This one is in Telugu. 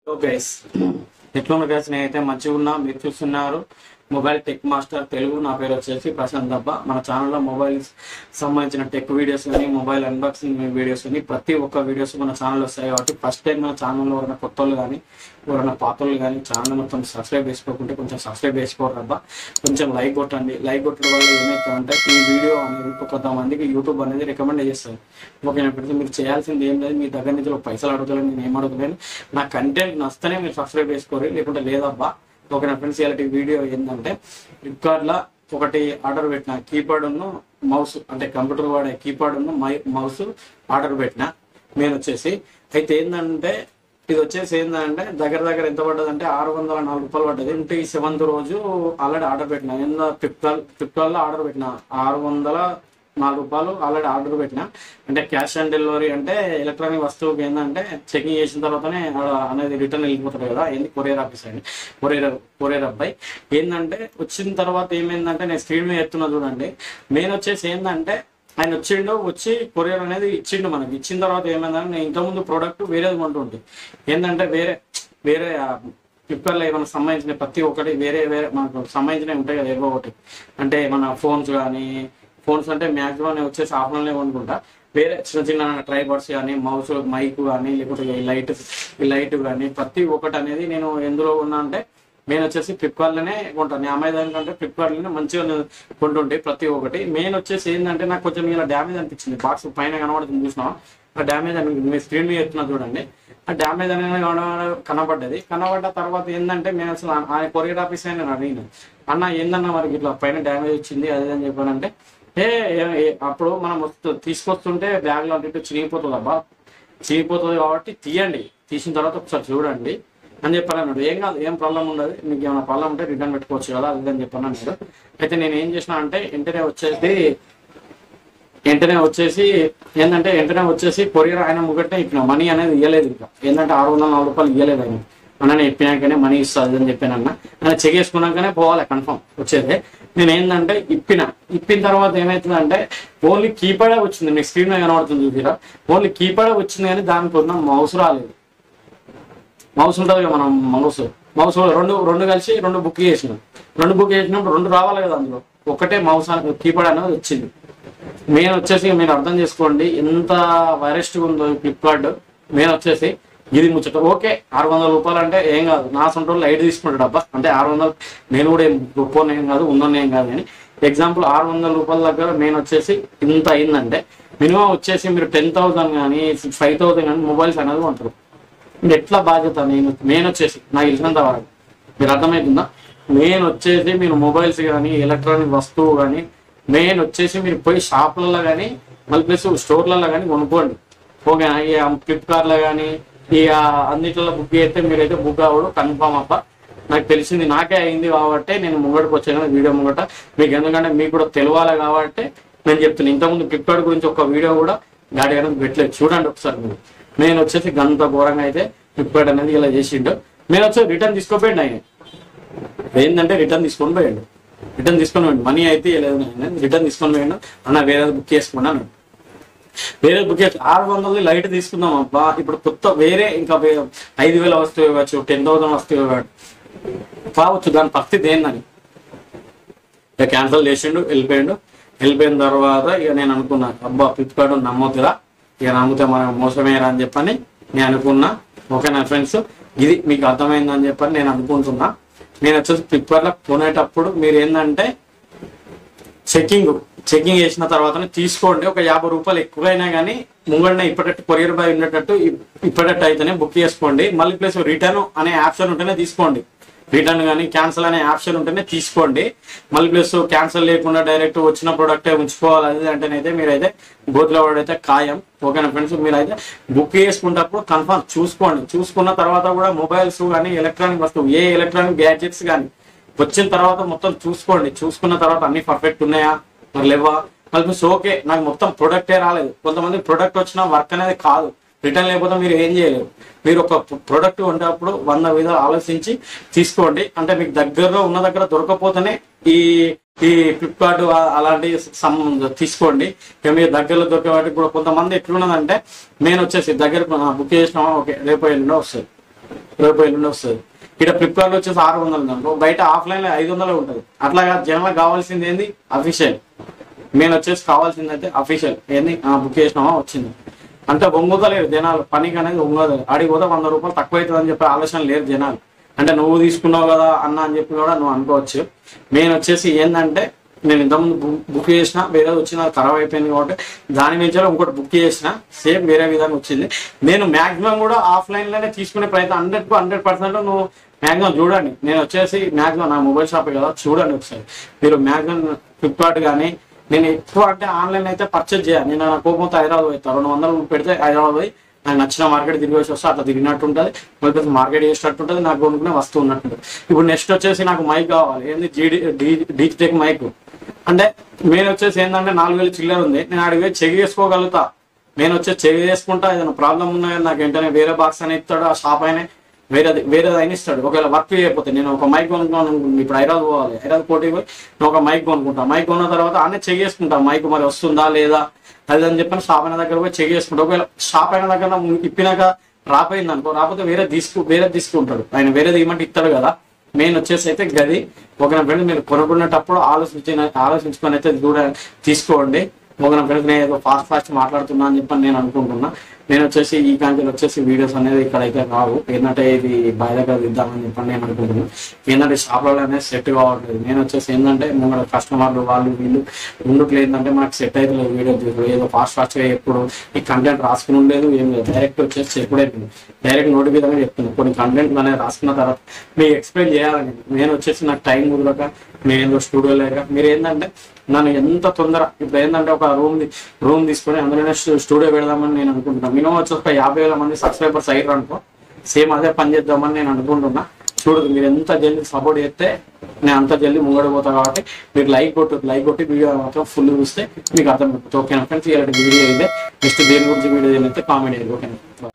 హలో గైస్, ఎట్లున్న గైస్ నేనైతే మంచిగా ఉన్నా. మీరు చూస్తున్నారు మొబైల్ టెక్ మాస్టర్ తెలుగు. నా పేరు వచ్చేసి ప్రశాంత్ దబ్బా. మన ఛానల్లో మొబైల్స్ సంబంధించిన టెక్ వీడియోస్ కానీ మొబైల్ అన్బాక్సింగ్ వీడియోస్ కానీ ప్రతి ఒక్క వీడియోస్ మన ఛానల్లో వస్తాయి. కాబట్టి ఫస్ట్ టైం మన ఛానల్లో ఎవరైనా కొత్త వాళ్ళు కానీ ఎవరైనా పాత వాళ్ళు కానీ ఛానల్ మొత్తం సబ్స్క్రైబ్ చేసుకోకుంటే కొంచెం సబ్స్క్రైబ్ చేసుకోరు అబ్బా. కొంచెం లైక్ కొట్టండి. లైక్ కొట్టడం వల్ల ఏమైతుందంటే ఈ వీడియో అనేది కొంతమందికి యూట్యూబ్ అనేది రికమెండ్ చేస్తుంది. ఓకేనా ఫ్రెండ్స్, మీరు చేయాల్సింది ఏం లేదు. మీ దగ్గర నుంచి పైసలు అడుగుతాను, నేను ఏం అడుగుతాను. నా కంటెంట్ నచ్చితేనే మీరు సబ్స్క్రైబ్ చేసుకోరు, లేకుంటే లేదబ్బా. ఓకేనా ఫ్రెండ్స్, ఇలాంటి వీడియో ఏంటంటే ఫ్లిప్కార్ట్లో ఒకటి ఆర్డర్ పెట్టిన కీప్యాడ్ మౌస్, అంటే కంప్యూటర్ వాడే కీప్యాడ్ మౌస్ ఆర్డర్ పెట్టిన. నేను వచ్చేసి అయితే ఏంటంటే ఇది వచ్చేసి ఏంటంటే దగ్గర ఎంత పడ్డదంటే 604 రూపాయలు పడ్డది. అంటే ఈ 7th రోజు ఆల్రెడీ ఆర్డర్ పెట్టిన. ఫ్లిప్కార్ట్లో ఆర్డర్ పెట్టిన 604 రూపాయలు ఆల్రెడీ ఆర్డర్ పెట్టిన. అంటే క్యాష్ ఆన్ డెలివరీ అంటే ఎలక్ట్రానిక్ వస్తువుకి ఏంటంటే చెకింగ్ చేసిన తర్వాతనే అనేది రిటర్న్ వెళ్ళిపోతుంది కదా. ఏంది కొరియర్ ఆఫీస్ అండి, కొరియర్ అబ్బాయి ఏంటంటే వచ్చిన తర్వాత ఏమైందంటే నేను స్క్రీన్ మీద ఎత్తున్నా చూడండి. నేను వచ్చేసి ఏంటంటే ఆయన వచ్చి కొరియర్ అనేది ఇచ్చిండు. మనకి ఇచ్చిన తర్వాత ఏమైందంటే నేను ఇంతకుముందు ప్రోడక్ట్ వేరేది కొంటుంటే ఏంటంటే వేరే ఫ్లిప్కార్ట్లో ఏమైనా సంబంధించిన ప్రతి ఒక్కటి వేరే మనకు సంబంధించినవి ఉంటాయి కదా. ఏవో ఒకటి అంటే మన ఫోన్స్ అంటే మ్యాక్సిమం నేను వచ్చేసి ఆఫ్లైన్లో కొనుక్కుంటా. వేరే చిన్న ట్రైపాడ్స్ కానీ మౌస్ మైక్ కానీ లేకపోతే ఈ లైట్ కానీ ప్రతి ఒక్కటి అనేది నేను ఎందులో ఉన్నా అంటే నేను వచ్చేసి ఫ్లిప్కార్ట్లోనే కొంటాను. నేను అమెజాన్ కంటే ఫ్లిప్కార్ట్లోనే మంచిగా కొంటుంటే ప్రతి ఒక్కటి. మెయిన్ వచ్చేసి ఏంటంటే నాకు కొంచెం ఇలా డ్యామేజ్ అనిపించింది. బాక్స్ పైన కనబడుతుంది చూసినా, ఆ డ్యామేజ్ అని మీ స్క్రీన్ మీద ఎత్తున్నా చూడండి. ఆ డ్యామేజ్ అనేది కనబడ్డ తర్వాత ఏంటంటే నేను అసలు ఆయన కొరియర్ ఆఫీస్ అయినా అడిగిన, అన్న ఏందన్నా మనకి ఇట్లా పైన డ్యామేజ్ వచ్చింది అది అని చెప్పానంటే అప్పుడు మనం తీసుకొస్తుంటే బ్యాగ్లో అంటే చినిగిపోతుంది అబ్బా, చినిగిపోతుంది కాబట్టి తీయండి, తీసిన తర్వాత ఒకసారి చూడండి అని చెప్పాను అన్నాడు. ఏం కాదు, ఏం ప్రాబ్లం ఉండదు, మీకు ఏమైనా ప్రాబ్లం ఉంటే రిటర్న్ పెట్టుకోవచ్చు కదా అది అని చెప్పాను అన్నాడు. అయితే నేను ఏం చేసిన అంటే వెంటనే వచ్చేసి కొరియర్ ఆయన ముగ్గట్టే ఇప్పిన. మనీ అనేది ఇవ్వలేదు, ఇంకా ఏంటంటే 604 రూపాయలు ఇవ్వలేదు ఆయన. అన్న ఇప్పినాకనే మనీ ఇస్తుంది అని చెప్పానన్న. ఆయన చెక్ చేసుకున్నాకనే పోవాలి కన్ఫర్మ్ వచ్చేది. నేను ఏంటంటే ఇప్పిన తర్వాత ఏమవుతుందంటే ఓన్లీ కీప్యాడే వచ్చింది. మీకు స్క్రీన్ మీద కనబడుతుంది చూసిరా, ఓన్లీ కీప్యాడే వచ్చింది కానీ దానికి ఉన్న మౌస్ రాలేదు. మౌస్ ఉంటుంది కదా, మనం మౌస్ రెండు కలిసి రెండు బుక్ చేసినప్పుడు రెండు రావాలి కదా. అందులో ఒకటే మౌస్ కీప్యాడ్ అనేది వచ్చింది. మెయిన్ వచ్చేసి మీరు అర్థం చేసుకోండి ఎంత వైరెస్ట్గా ఉందో ఫ్లిప్కార్ట్. మెయిన్ వచ్చేసి ఇది ముచ్చట. ఓకే 600 రూపాయలు అంటే ఏం కాదు, నా సొంత వాళ్ళు లైట్ తీసుకుంటాడు అబ్బా. అంటే 600 నేను కూడా ఏం గొప్ప ఏం కాదు, ఉన్నోనేం కాదు. కానీ ఎగ్జాంపుల్ 600 రూపాయల దగ్గర మెయిన్ వచ్చేసి ఇంత అయిందంటే మినిమం వచ్చేసి మీరు 10,000 కానీ 5,000 కానీ మొబైల్స్ అనేది కొంటారు. మీరు ఎట్లా బాధ్యత? మెయిన్ వచ్చేసి నాకు తెలిసినంత వరకు మీరు అర్థమవుతుందా, మెయిన్ వచ్చేసి మీరు మొబైల్స్ కానీ ఎలక్ట్రానిక్ వస్తువు కానీ మెయిన్ వచ్చేసి మీరు పోయి షాపులలో కానీ మళ్ళీ ప్లస్ స్టోర్లలో కానీ కొనుక్కోండి. ఓకేనా? ఇక ఫ్లిప్కార్ట్లో కానీ ఇక అన్నిట్లలో బుక్ చేస్తే మీరైతే బుక్ అవ్వడు కన్ఫామ్ అప్ప. నాకు తెలిసింది, నాకే అయింది కాబట్టి నేను ముంగడికి వచ్చాను వీడియో ముంగట మీకు. ఎందుకంటే మీకు కూడా తెలియాలి కాబట్టి నేను చెప్తున్నాను. ఇంతకుముందు ఫ్లిప్కార్ట్ గురించి ఒక వీడియో కూడా గాడి అనేది పెట్టలేదు, చూడండి ఒకసారి మీరు. నేను వచ్చేసి గంత ఘోరంగా అయితే ఫ్లిప్కార్ట్ అనేది ఇలా చేసిండు. నేను వచ్చేసి రిటర్న్ తీసుకోపోయాడు. ఆయన ఏంటంటే రిటర్న్ తీసుకొని పోయాడు. మనీ అయితే లేదు, రిటర్న్ తీసుకొని పోయాడు. అన్న వేరే బుక్ చేసుకున్నాను, వేరే బుక్ చేసి 600 లైట్ తీసుకుందాం అబ్బా. ఇప్పుడు కొత్త వేరే ఇంకా 5,000 వస్తువు ఇవ్వచ్చు, 10,000 వస్తువు ఇవ్వచ్చు కావచ్చు. దాని పరిస్థితి ఏందని ఇక క్యాన్సిల్ చేసిండు, వెళ్ళిపోయిన తర్వాత ఇక నేను అనుకున్నా అబ్బా ఫ్లిప్కార్ట్ నమ్మొద్దురా, ఇక నమ్మితే మనం మోసమేరా అని చెప్పని నేను అనుకున్నా. ఓకేనా ఫ్రెండ్స్, ఇది మీకు అర్థమైందని చెప్పని నేను అనుకుంటున్నా. నేను వచ్చేసి ఫ్లిప్కార్ట్లో కొనేటప్పుడు మీరు ఏంటంటే చెకింగ్ చేసిన తర్వాతనే తీసుకోండి. ఒక 50 రూపాయలు ఎక్కువైనా కానీ ముంగడినే ఇప్పటట్టు కొరియర్ బాయ్ ఉండేటట్టు ఇప్పటట్టు అయితేనే బుక్ చేసుకోండి. మళ్ళీ ప్లస్ రిటర్న్ అనే ఆప్షన్ ఉంటేనే తీసుకోండి. రిటర్న్ కానీ క్యాన్సిల్ అనే ఆప్షన్ ఉంటేనే తీసుకోండి. మళ్ళీ ప్లస్ క్యాన్సిల్ లేకుండా డైరెక్ట్ వచ్చిన ప్రోడక్టే ఉంచుకోవాలి అది అంటేనైతే మీరైతే గోతులో పడైతే ఖాయం. ఓకేనా ఫ్రెండ్స్, మీరైతే బుక్ చేసుకున్నప్పుడు కన్ఫర్మ్ చూసుకోండి. చూసుకున్న తర్వాత కూడా మొబైల్స్ కానీ ఎలక్ట్రానిక్ వస్తువు ఏ ఎలక్ట్రానిక్ గ్యాడ్జెట్స్ కానీ వచ్చిన తర్వాత మొత్తం చూసుకోండి. చూసుకున్న తర్వాత అన్ని పర్ఫెక్ట్ ఉన్నాయా మరి లేవా మళ్ళీ ఓకే నాకు మొత్తం ప్రొడక్టే రాలేదు. కొంతమంది ప్రొడక్ట్ వచ్చిన వర్క్ అనేది కాదు, రిటర్న్ లేకపోతే మీరు ఏం చేయలేరు. మీరు ఒక ప్రొడక్ట్ కొనేటప్పుడు 100 విధాలు ఆలోచించి తీసుకోండి. అంటే మీకు దగ్గరలో ఉన్న దగ్గర దొరకపోతేనే ఈ ఫ్లిప్కార్ట్ అలాంటి తీసుకోండి. ఇక మీరు దగ్గరలో దొరికే వాటికి కూడా కొంతమంది ఎట్లున్నదంటే నేను వచ్చేసి దగ్గర బుక్ చేసినామా ఓకే రేపు ఎల్లుండో వస్తుంది, రేపు ఎల్లుండి వస్తుంది. ఇక్కడ ఫ్లిప్కార్ట్లో వచ్చేసి 600 అనుకో, బయట ఆఫ్లైన్లో 500 ఉంటుంది. అట్లాగా జనాలకు కావాల్సింది ఏంది అఫీషియల్, మెయిన్ వచ్చేసి కావాల్సింది అయితే అఫీషియల్ ఏంది బుక్ చేసినామా వచ్చింది అంటే ఒంగుతలేరు జనాలు, పనికి అనేది ఒంగదు. ఆడికి పోతే 100 రూపాయలు తక్కువ అవుతుంది అని చెప్పి ఆలోచన లేరు జనాలు. అంటే నువ్వు తీసుకున్నావు కదా అన్న అని చెప్పి కూడా నువ్వు అనుకోవచ్చు. మెయిన్ వచ్చేసి ఏంటంటే నేను ఇంతకుముందు బుక్ చేసిన వేరే వచ్చింది, అది ఖరాబ్ అయిపోయింది కాబట్టి దాని నుంచి ఇంకోటి బుక్ చేసిన సేమ్ వేరే విధంగా వచ్చింది. నేను మ్యాక్సిమం కూడా ఆఫ్లైన్లోనే తీసుకునే ప్రయత్నం 100% నువ్వు మ్యాక్సిమం చూడండి. నేను వచ్చేసి మ్యాక్సిమం నా మొబైల్ షాపే కదా చూడండి ఒకసారి మీరు. మ్యాక్సిమం ఫ్లిప్కార్ట్ కానీ నేను ఎక్కువ అంటే ఆన్లైన్ అయితే పర్చేజ్ చేయాలి. నేను నా కోపంతో హైదరాబాద్ పోతాను, 200 పెడితే హైదరాబాద్ పోయి నాకు నచ్చిన మార్కెట్ తిరిగి వస్తే అట్లా తిరిగినట్టు ఉంటుంది, లేకపోతే మార్కెట్ చేసినట్టు ఉంటుంది, నాకు కొనుక్కునే వస్తువు ఉన్నట్టు ఉంటుంది. ఇప్పుడు నెక్స్ట్ వచ్చేసి నాకు మైక్ కావాలి, ఏంది డిజిటెక్ మైక్. అంటే మెయిన్ వచ్చేసి ఏంటంటే 4000 చిల్లర ఉంది, నేను అడిగి చెక్ చేసుకోగలుగుతా. నేను వచ్చేసి చెక్ చేసుకుంటా, ఏదైనా ప్రాబ్లం ఉన్నా నాకు వెంటనే వేరే బాక్స్ అని ఇస్తాడు, ఆ షాప్ అయినా వేరేది అయినా ఇస్తాడు. ఒకవేళ వర్క్ చేయకపోతే నేను ఒక మైక్ కొనుక్కున్నాను, ఇప్పుడు హైదరాబాద్ పోవాలి, హైదరాబాద్ కోటికి పోయి నేను ఒక మైక్ కొనుక్కుంటా. మైక్ కొన్న తర్వాత అన్నీ చెక్ చేసుకుంటా, మైక్ మరి వస్తుందా లేదా అది అని చెప్పని షాప్ అయిన దగ్గర పోయి చెక్ చేసుకుంటా. ఒకవేళ షాప్ అయిన దగ్గర ఇప్పినాక రాపోయింది అనుకో, రాకపోతే వేరేది తీసుకుంటాడు, ఆయన వేరేది ఇవ్వమంటే ఇస్తాడు కదా. మెయిన్ వచ్చేసి అయితే గది ఒక ఫ్రెండ్ మీరు కొనుక్కునేటప్పుడు ఆలోచించుకొని అయితే తీసుకోండి. ఒక ఫ్రెండ్ నేను ఏదో ఫాస్ట్ మాట్లాడుతున్నా అని చెప్పని నేను అనుకుంటున్నా. నేను వచ్చేసి ఈ కాంచెలు వచ్చేసి వీడియోస్ అనేది ఇక్కడైతే రావు, ఏంటంటే ఇది బయట దగ్గర ఇద్దామని చెప్పని నేను అనుకుంటున్నాను. ఏంటంటే షాప్లలో అనేది సెట్ కావట్లేదు. నేను వచ్చేసి ఏంటంటే మన కస్టమర్లు వాళ్ళు వీళ్ళు ముందుకు ఏంటంటే మనకు సెట్ అయితే లేదు. వీడియో ఏదో ఫాస్ట్గా ఎప్పుడు ఈ కంటెంట్ రాసుకుని ఉండలేదు, ఏం లేదు, డైరెక్ట్ వచ్చేసి ఎప్పుడైపోయింది డైరెక్ట్ నోటి విధంగా చెప్తున్నాను. కొన్ని కంటెంట్ అనేది రాసుకున్న తర్వాత మీకు ఎక్స్ప్లెయిన్ చేయాలని నేను వచ్చేసి నాకు టైం కుదరక నేను ఏదో స్టూడియో లేక మీరు ఏంటంటే నన్ను ఎంత తొందర ఇప్పుడు ఏంటంటే ఒక రూమ్ తీసుకొని అందులోనే స్టూడియో పెడదామని నేను అనుకుంటున్నాను. మినిమం వచ్చి ఒక 50,000 మంది సబ్స్క్రైబర్స్ అయ్యారు అనుకో, సేమ్ అదే పని చేద్దామని నేను అనుకుంటున్నా. చూడదు మీరు ఎంత జల్దీ సపోర్ట్ చేస్తే నేను అంత జల్దీ ముంగడిపోతా. కాబట్టి మీరు లైక్ కొట్టి వీడియో మాత్రం ఫుల్ చూస్తే మీకు అర్థమవుతుంది. ఓకేనా ఫ్రెండ్స్, ఇలాంటి వీడియో అయితే నెక్స్ట్ దేని గురించి వీడియో అయితే కామెంట్ చేయండి. ఓకేనా.